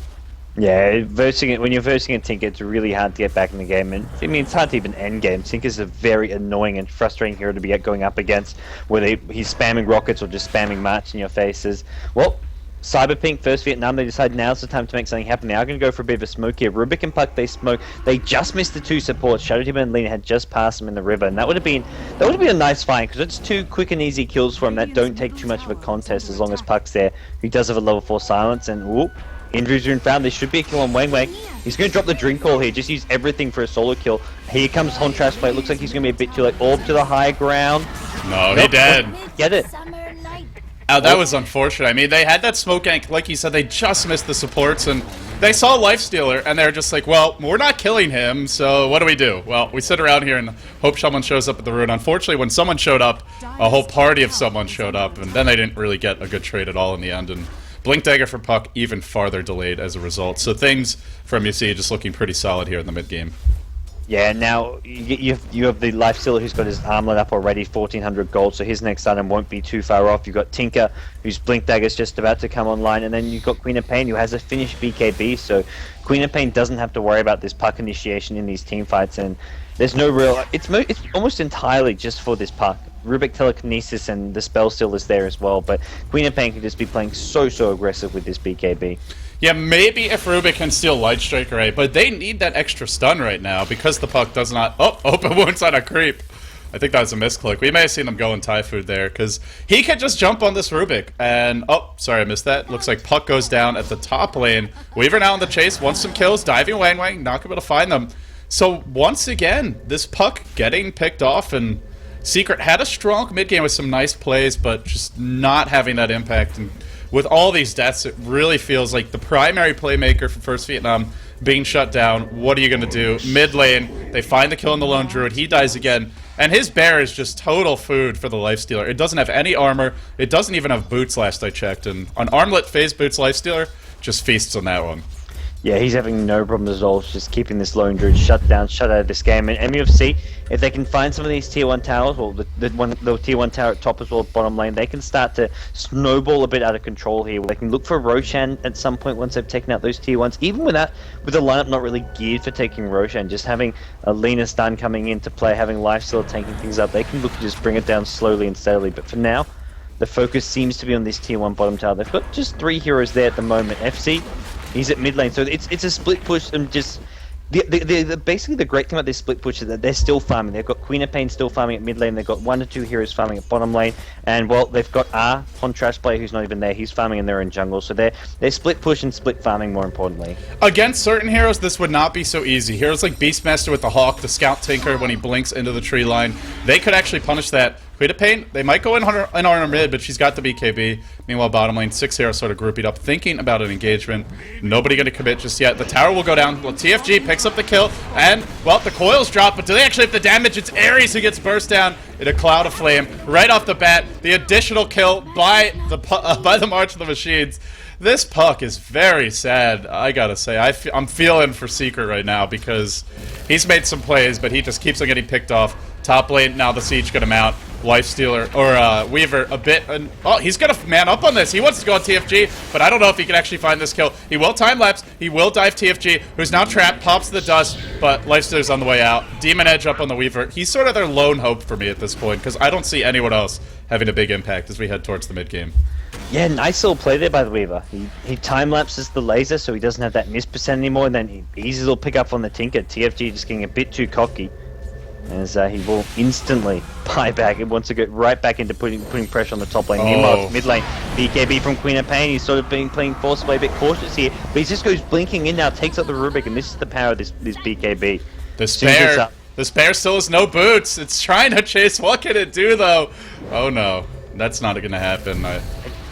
Yeah, when you're versing a Tinker, it's really hard to get back in the game, and I mean, it's hard to even end game. Tinker's a very annoying and frustrating hero to be going up against, whether he's spamming rockets or just spamming March in your faces. Well, Cyberpink, First Vietnam, they decide now's the time to make something happen. They are going to go for a bit of a smoke here. Rubik and Puck, they smoke. They just missed the 2 supports. Shadow Demon and Lena had just passed them in the river, and that would have been a nice fight because it's 2 quick and easy kills for him that don't take too much of a contest as long as Puck's there. He does have a level 4 silence, and whoop. Injuries are found. There should be a kill on Wang Wang. He's going to drop the Drink Call here. Just use everything for a solo kill. Here comes Contrast Plate. Looks like he's going to be a bit too late. Orb to the high ground. No, he dead. Get it. Oh, that was unfortunate. I mean, they had that smoke gank. Like you said, they just missed the supports, and they saw Lifestealer, and they're just like, well, we're not killing him, so what do we do? Well, we sit around here and hope someone shows up at the rune. Unfortunately, when someone showed up, a whole party of someone showed up, and then they didn't really get a good trade at all in the end, and Blink Dagger for Puck even farther delayed as a result. So things from UC just looking pretty solid here in the mid game. Yeah, now you have the Lifestealer who's got his armlet up already, 1400 gold, so his next item won't be too far off. You've got Tinker, whose Blink Dagger's just about to come online, and then you've got Queen of Pain, who has a finished BKB, so Queen of Pain doesn't have to worry about this Puck initiation in these team fights, and there's no real... It's almost entirely just for this Puck. Rubik Telekinesis and the spell still is there as well, but Queen of Pain can just be playing so aggressive with this BKB. Yeah, maybe if Rubik can steal Light Strike, right? But they need that extra stun right now because the Puck does not... Oh, open wounds on a creep. I think that was a misclick. We may have seen him go in Thai food there, because he can just jump on this Rubik. And, oh, sorry, I missed that. Looks like Puck goes down at the top lane. Weaver now in the chase, wants some kills, diving Wang Wang, not able to find them. So, once again, this Puck getting picked off, and Secret had a strong mid game with some nice plays, but just not having that impact. And with all these deaths, it really feels like the primary playmaker for First Vietnam being shut down. What are you going to do? Mid lane, they find the kill on the Lone Druid. He dies again. And his bear is just total food for the Lifestealer. It doesn't have any armor. It doesn't even have boots last I checked. And on Armlet Phase Boots Lifestealer, just feasts on that one. Yeah, he's having no problems at all, just keeping this Lone Druid shut down, shut out of this game. And MUFC, if they can find some of these tier 1 towers, or the tier 1 tower at top as well as bottom lane, they can start to snowball a bit out of control here. They can look for Roshan at some point once they've taken out those tier 1s. Even with that, with the lineup not really geared for taking Roshan, just having a Lena stun coming into play, having Lifesteal taking things up, they can look to just bring it down slowly and steadily. But for now, the focus seems to be on this tier 1 bottom tower. They've got just 3 heroes there at the moment. FC, he's at mid lane, so it's a split push and just basically the great thing about this split push is that they're still farming. They've got Queen of Pain still farming at mid lane. They've got 1 to 2 heroes farming at bottom lane, and well, they've got Contrast player who's not even there. He's farming in their own jungle, so they're split push and split farming. More importantly, against certain heroes, this would not be so easy. Heroes like Beastmaster with the Hawk, the Scout Tinker when he blinks into the tree line, they could actually punish that. Queen of Pain, they might go in on her mid, but she's got the BKB. Meanwhile, bottom lane, 6 heroes sort of groupied up, thinking about an engagement. Nobody going to commit just yet. The tower will go down. Well, TFG picks up the kill, and, well, the coils drop, but do they actually have the damage? It's Ares who gets burst down in a cloud of flame right off the bat. The additional kill by the March of the Machines. This Puck is very sad, I gotta say. I'm feeling for Secret right now because he's made some plays, but he just keeps on getting picked off. Top lane, now the siege gonna mount. Lifestealer, or Weaver, a bit, and oh, he's gonna man up on this. He wants to go on TFG, but I don't know if he can actually find this kill. He will time-lapse, he will dive TFG, who's now trapped, pops the dust, but Lifestealer's on the way out. Demon Edge up on the Weaver. He's sort of their lone hope for me at this point, because I don't see anyone else having a big impact as we head towards the mid-game. Yeah, nice little play there by the Weaver. He time-lapses the laser so he doesn't have that miss percent anymore, and then he easy little pick up on the Tinker. TFG just getting a bit too cocky, as he will instantly buy back. He wants to get right back into putting pressure on the top lane. Meanwhile, mid lane, BKB from Queen of Pain. He's sort of playing forcibly, a bit cautious here, but he just goes blinking in now, takes up the Rubik, and this is the power of this BKB. The spare still has no boots. It's trying to chase. What can it do, though? Oh, no. That's not going to happen.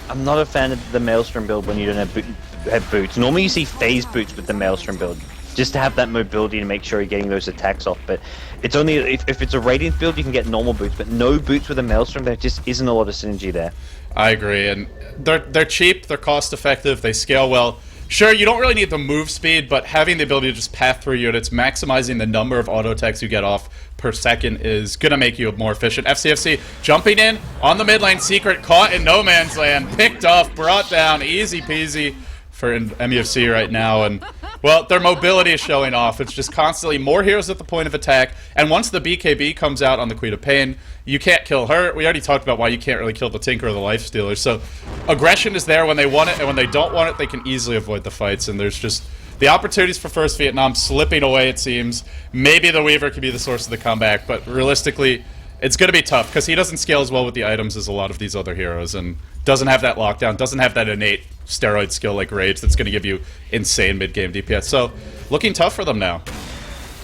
I'm not a fan of the Maelstrom build when you don't have boots. Normally you see phase boots with the Maelstrom build, just to have that mobility to make sure you're getting those attacks off. But it's only if it's a Radiant build you can get normal boots, but no boots with a Maelstrom. There just isn't a lot of synergy there. I agree, and they're cheap, they're cost effective, they scale well. Sure, you don't really need the move speed, but having the ability to just path through units, maximizing the number of auto attacks you get off per second is going to make you more efficient. FCFC jumping in on the mid lane, Secret caught in no man's land, picked off, brought down, easy peasy for MUFC right now, and well, their mobility is showing off. It's just constantly more heroes at the point of attack, and once the BKB comes out on the Queen of Pain, you can't kill her. We already talked about why you can't really kill the Tinker or the Lifestealer, so aggression is there when they want it, and when they don't want it, they can easily avoid the fights, and there's just the opportunities for First Vietnam slipping away, it seems. Maybe the Weaver could be the source of the comeback, but realistically, it's going to be tough, because he doesn't scale as well with the items as a lot of these other heroes, and doesn't have that lockdown, doesn't have that innate steroid skill like Rage that's going to give you insane mid-game DPS. So, looking tough for them now.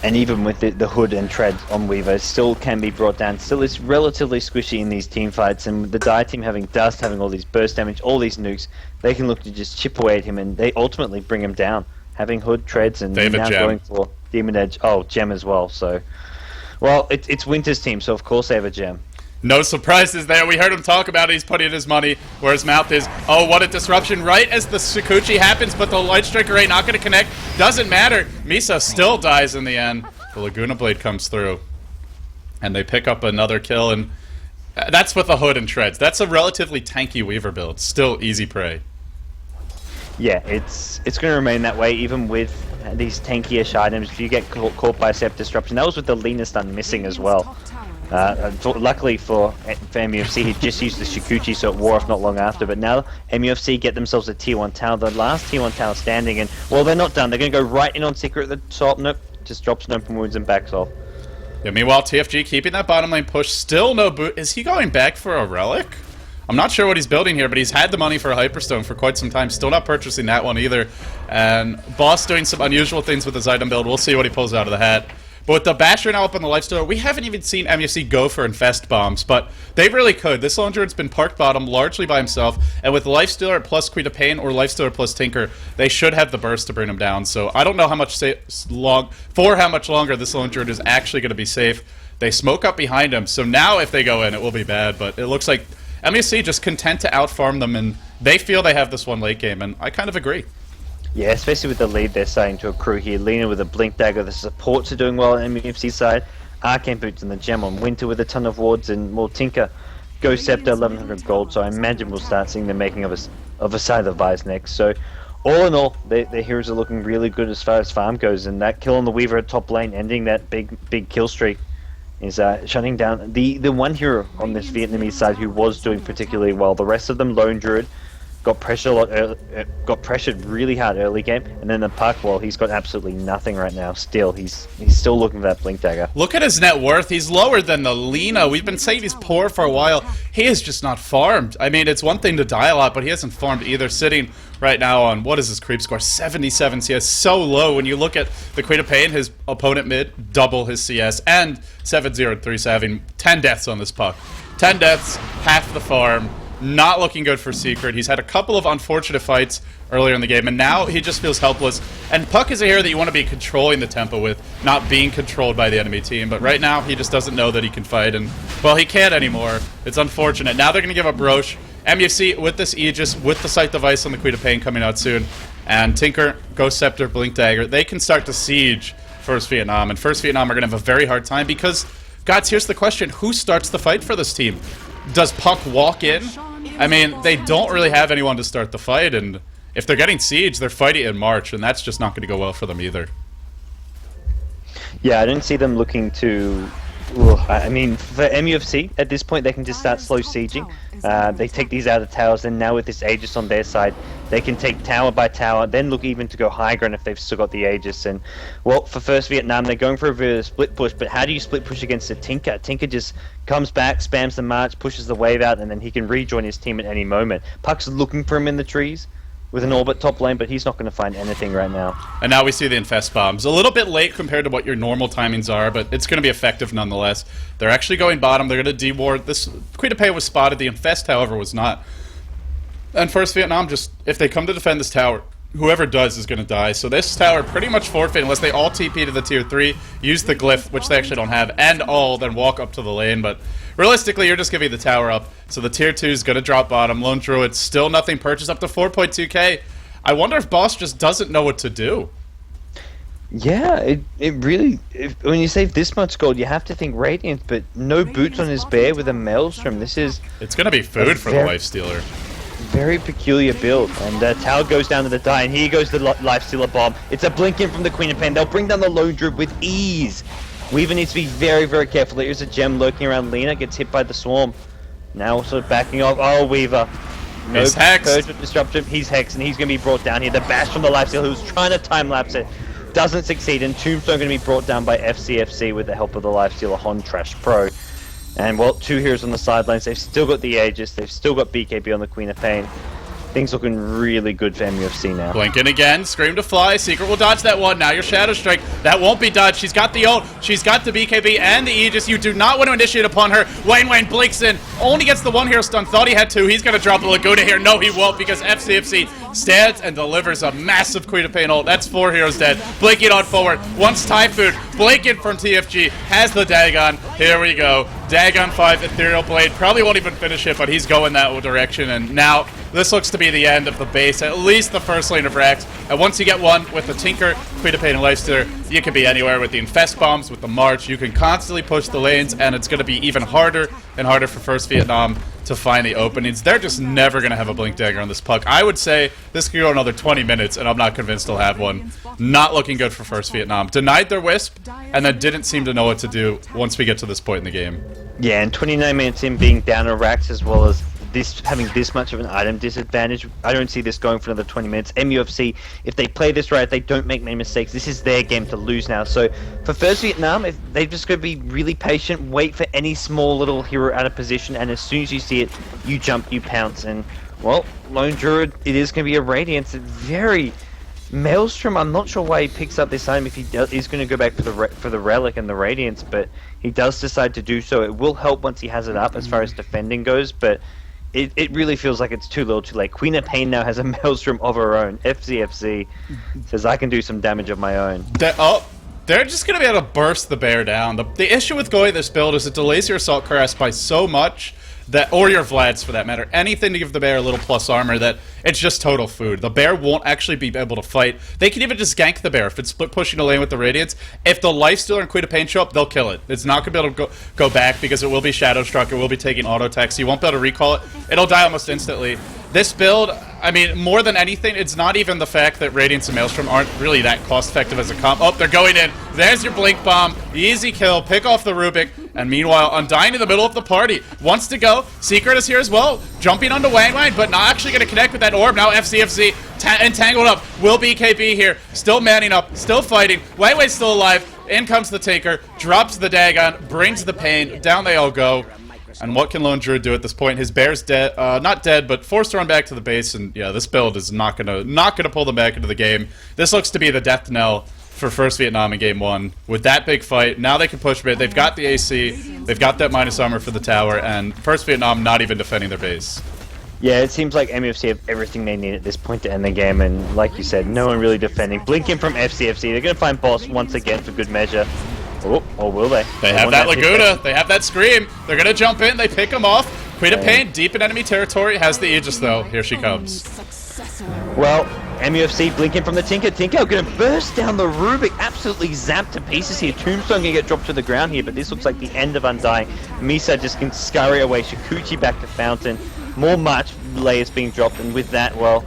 And even with the hood and tread on Weaver, still can be brought down. Still is relatively squishy in these team fights, and with the Dire team having Dust, having all these burst damage, all these nukes, they can look to just chip away at him, and they ultimately bring him down. Having hood, treads, and now going for Demon Edge. Oh, gem as well, so... Well, it's Winter's team, so of course they have a gem. No surprises there. We heard him talk about it. He's putting his money where his mouth is. Oh, what a disruption right as the Sakuchi happens, but the Light Striker Ray not going to connect. Doesn't matter. Misa still dies in the end. The Laguna Blade comes through, and they pick up another kill, and that's with the hood and treads. That's a relatively tanky Weaver build. Still easy prey. Yeah, it's going to remain that way, even with these tankish items. If you get caught by a Sept Disruption, that was with the Lena stun missing as well. Luckily for MUFC, he just used the Shikuchi, so it wore off not long after. But now MUFC get themselves a tier 1 tower, the last tier 1 tower standing, and well, they're not done. They're going to go right in on Secret at the top. Nope, just drops no open wounds and backs off. Yeah, meanwhile, TFG keeping that bottom lane push. Still no boot. Is he going back for a relic? I'm not sure what he's building here, but he's had the money for a Hyperstone for quite some time. Still not purchasing that one either. And Boss doing some unusual things with his item build. We'll see what he pulls out of the hat. But with the Basher now up on the lifestealer, we haven't even seen MUFC go for infest bombs, but they really could. This lone druid's been parked bottom largely by himself, and with lifestealer plus Queen of Pain or lifestealer plus Tinker, they should have the burst to bring him down. So I don't know how much how much longer this lone druid is actually going to be safe. They smoke up behind him, so now if they go in, it will be bad. But it looks like MUFC just content to outfarm them, and they feel they have this one late game, and I kind of agree. Yeah, especially with the lead they're starting to accrue here. Lena with a Blink Dagger, the supports are doing well on MUFC side. Arcane Boots and the gem on Winter with a ton of wards, and more Tinker. Ghost Scepter, 1100 gold, so I imagine we'll start seeing the making of a Scythe of Vise next. So, all in all, their heroes are looking really good as far as farm goes, and that kill on the Weaver at top lane, ending that big kill streak, is shutting down the one hero on this Vietnamese side who was doing particularly well. The rest of them, Lone Druid, got pressured a lot. Got pressured really hard early game, and then the Puck, well, he's got absolutely nothing right now. Still, he's still looking for that Blink Dagger. Look at his net worth. He's lower than the Lena. We've been saying he's poor for a while. He is just not farmed. I mean, it's one thing to die a lot, but he hasn't farmed either. Sitting right now on, what is his creep score? 77 CS. So low. When you look at the Queen of Pain, his opponent mid, double his CS, and 7-0-3, so having 10 deaths on this Puck. 10 deaths, half the farm. Not looking good for Secret. He's had a couple of unfortunate fights earlier in the game, and now he just feels helpless. And Puck is a hero that you want to be controlling the tempo with, not being controlled by the enemy team. But right now, he just doesn't know that he can fight, and, well, he can't anymore. It's unfortunate. Now they're going to give up Roche. MUFC with this Aegis, with the Scythe of Ice on the Queen of Pain coming out soon, and Tinker, Ghost Scepter, Blink Dagger, they can start to siege First Vietnam, and First Vietnam are going to have a very hard time because, gods, here's the question. Who starts the fight for this team? Does Puck walk in? I mean, they don't really have anyone to start the fight, and if they're getting siege, they're fighting in March, and that's just not going to go well for them either. Yeah, I don't see them looking to... I mean, for MUFC, at this point, they can just start slow sieging. They take these out of towers, and now with this Aegis on their side, they can take tower by tower, then look even to go high ground if they've still got the Aegis. And, well, for First Vietnam, they're going for a bit of a split push, but how do you split push against a Tinker? Tinker just comes back, spams the march, pushes the wave out, and then he can rejoin his team at any moment. Puck's looking for him in the trees with an Orbit top lane, but he's not going to find anything right now. And now we see the Infest Bombs. A little bit late compared to what your normal timings are, but it's going to be effective nonetheless. They're actually going bottom. They're going to deward. This Queen of Pain was spotted. The Infest, however, was not. And First Vietnam, just if they come to defend this tower, whoever does is going to die. So this tower pretty much forfeit unless they all TP to the tier 3, use the glyph, which they actually don't have, and all, then walk up to the lane. But realistically, you're just giving the tower up. So the tier 2 is going to drop bottom. Lone Druid, still nothing purchased, up to 4.2k. I wonder if Boss just doesn't know what to do. Yeah, it really... when you save this much gold, you have to think Radiant, but no boots on his bear with a Maelstrom. This is... It's going to be food for the Lifestealer. Very peculiar build, and Tower goes down to the die, and here goes the Lifestealer bomb. It's a blink in from the Queen of Pain. They'll bring down the Lone Druid with ease. Weaver needs to be very, very careful. There's a gem lurking around Lena, gets hit by the Swarm. Now also backing off. Oh, Weaver. No he's hexed. Purge with Disruption. He's hexed, and he's going to be brought down here. The bash from the Lifestealer, who's trying to time-lapse it, doesn't succeed, and Tombstone going to be brought down by FCFC with the help of the Lifestealer Hon Trash Pro. And, well, two heroes on the sidelines. They've still got the Aegis. They've still got BKB on the Queen of Pain. Things looking really good for MUFC now. Blinking again. Scream to fly. Secret will dodge that one. Now your Shadow Strike. That won't be dodged. She's got the ult. She's got the BKB and the Aegis. You do not want to initiate upon her. Wayne blinks in. Only gets the one hero stun. Thought he had two. He's going to drop a Laguna here. No, he won't, because FCFC stands and delivers a massive Queen of Pain ult. That's 4 heroes dead. Blinking on forward. Once Typhoon. Blinking from TFG. Has the Dagon. Here we go. Dagon 5, Ethereal Blade. Probably won't even finish it, but he's going that direction. And now this looks to be the end of the base, at least the first lane of Rex. And once you get one with the Tinker, Queen of Pain, and Lifestealer, you can be anywhere with the Infest Bombs, with the March. You can constantly push the lanes, and it's going to be even harder and harder for First Vietnam to find the openings. They're just never going to have a Blink Dagger on this Puck. I would say this could go another 20 minutes, and I'm not convinced they'll have one. Not looking good for First Vietnam. Denied their Wisp, and then didn't seem to know what to do once we get to this point in the game. Yeah, and 29 minutes in, being down a Rax as well as this having this much of an item disadvantage. I don't see this going for another 20 minutes. MUFC, if they play this right, if they don't make many mistakes, this is their game to lose now. So for First Vietnam, if they've just got to be really patient, wait for any small little hero out of position, and as soon as you see it, you jump, you pounce, and well, Lone Druid, it is going to be a Radiance. It's very Maelstrom. I'm not sure why he picks up this item if he is going to go back for the Relic and the Radiance, but he does decide to do so. It will help once he has it up as far as defending goes, but it really feels like it's too little too late. Queen of Pain now has a Maelstrom of her own. FCFC says, I can do some damage of my own. They're just going to be able to burst the bear down. The issue with going this build is it delays your Assault Cuirass by so much that, or your Vlads for that matter, anything to give the bear a little plus armor, that it's just total food. The bear won't actually be able to fight. They can even just gank the bear if it's split pushing a lane with the Radiance. If the Lifestealer and Queen of Pain show up, they'll kill it. It's not going to be able to go back because it will be Shadow Struck, it will be taking auto attacks, so you won't be able to recall it. It'll die almost instantly. This build, I mean, more than anything, it's not even the fact that Radiance and Maelstrom aren't really that cost-effective as a comp. Oh, they're going in. There's your Blink Bomb. Easy kill. Pick off the Rubik. And meanwhile, Undying in the middle of the party. Wants to go. Secret is here as well. Jumping onto Wang Wang, but not actually going to connect with that orb. Now FCFC entangled up. Will BKB here. Still manning up. Still fighting. Wang Wang's still alive. In comes the Taker. Drops the Dagon. Brings the Pain. Down they all go. And what can Lone Druid do at this point? His bear's dead, not dead, but forced to run back to the base. And yeah, this build is not gonna pull them back into the game. This looks to be the death knell for First Vietnam in Game 1. With that big fight, now they can push mid. They've got the AC, they've got that minus armor for the tower, and First Vietnam not even defending their base. Yeah, it seems like MUFC have everything they need at this point to end the game, and like you said, no one really defending. Blinking from FCFC, they're gonna find boss once again for good measure. Oh, or will they? They have that Laguna. They have that Scream. They're going to jump in. They pick him off. Queen of Pain, deep in enemy territory, has the Aegis, though. Here she comes. Well, MUFC blinking from the Tinker. Tinker going to burst down the Rubik. Absolutely zapped to pieces here. Tombstone going to get dropped to the ground here, but this looks like the end of Undying. Misa just can scurry away. Shikuchi back to Fountain. More much layers being dropped, and with that, well,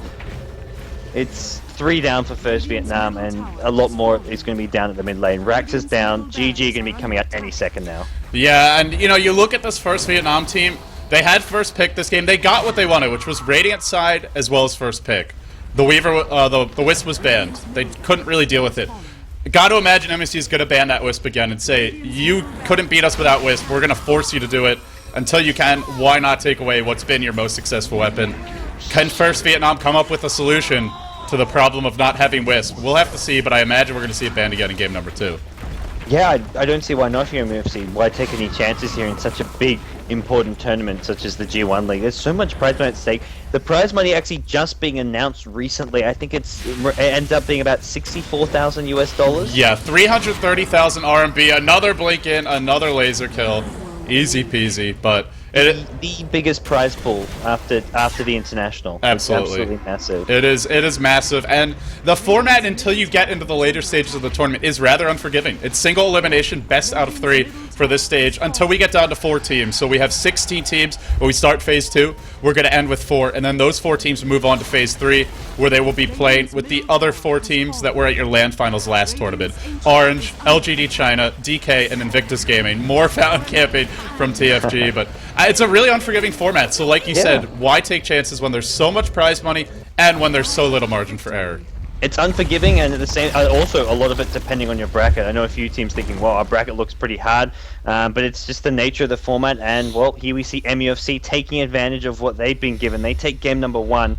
it's 3 down for First Vietnam, and a lot more is going to be down at the mid lane. Rax is down. GG going to be coming out any second now. Yeah, and you know, you look at this First Vietnam team, they had first pick this game. They got what they wanted, which was Radiant side as well as first pick. The Weaver, the Wisp was banned. They couldn't really deal with it. Got to imagine MSC is going to ban that Wisp again and say, you couldn't beat us without Wisp. We're going to force you to do it. Until you can, why not take away what's been your most successful weapon? Can First Vietnam come up with a solution to the problem of not having Wisp? We'll have to see, but I imagine we're going to see it banned again in game number 2. Yeah, I don't see why not here in MUFC. Why take any chances here in such a big, important tournament such as the G1 League? There's so much prize money at stake. The prize money actually just being announced recently. I think it ends up being about 64,000 US dollars. Yeah, 330,000 RMB. Another blink in, another laser kill. Easy peasy, but the biggest prize pool after the international. Absolutely. It's absolutely massive. It is massive, and the format until you get into the later stages of the tournament is rather unforgiving. It's single elimination, best out of 3 for this stage until we get down to 4 teams. So we have 16 teams when we start phase 2. We're going to end with 4, and then those 4 teams move on to phase 3, where they will be playing with the other 4 teams that were at your LAN finals last tournament. Orange, LGD China, DK, and Invictus Gaming. More fountain camping from TFG, but it's a really unforgiving format. So like you said, why take chances when there's so much prize money and when there's so little margin for error? It's unforgiving, and at the same, also a lot of it depending on your bracket. I know a few teams thinking, well, our bracket looks pretty hard, but it's just the nature of the format, and well, here we see MUFC taking advantage of what they've been given. They take game number 1.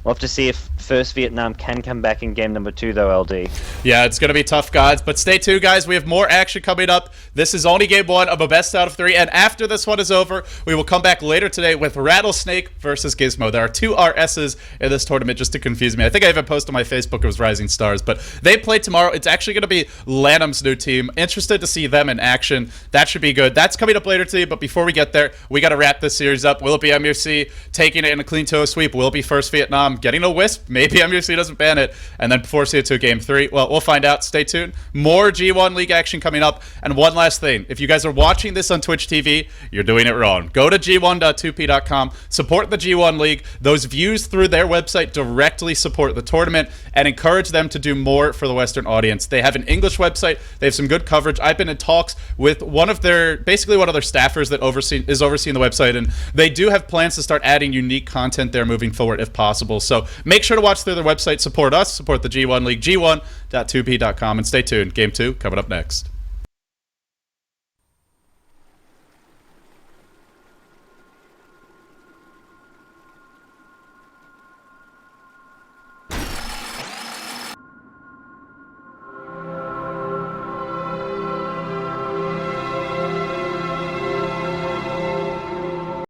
We'll have to see if First Vietnam can come back in game number 2, though, LD. Yeah, it's going to be tough, gods, but stay tuned, guys. We have more action coming up. This is only game 1 of a best out of 3, and after this one is over, we will come back later today with Rattlesnake versus Gizmo. There are 2 RSs in this tournament, just to confuse me. I think I even posted on my Facebook it was Rising Stars, but they play tomorrow. It's actually going to be Lanham's new team. Interested to see them in action. That should be good. That's coming up later today, but before we get there, we got to wrap this series up. Will it be MUFC taking it in a clean toe sweep? Will it be First Vietnam MUFC.com, getting a wisp. Maybe MUFC doesn't ban it, and then forcing it to a game 3. Well, we'll find out. Stay tuned. More G1 League action coming up. And one last thing. If you guys are watching this on Twitch TV, you're doing it wrong. Go to g1.2p.com, support the G1 League. Those views through their website directly support the tournament and encourage them to do more for the Western audience. They have an English website. They have some good coverage. I've been in talks with one of their staffers that is overseeing the website, and they do have plans to start adding unique content there moving forward if possible. So make sure to watch through their website, support us, support the G1 League, g1.2p.com, and stay tuned. Game 2 coming up next.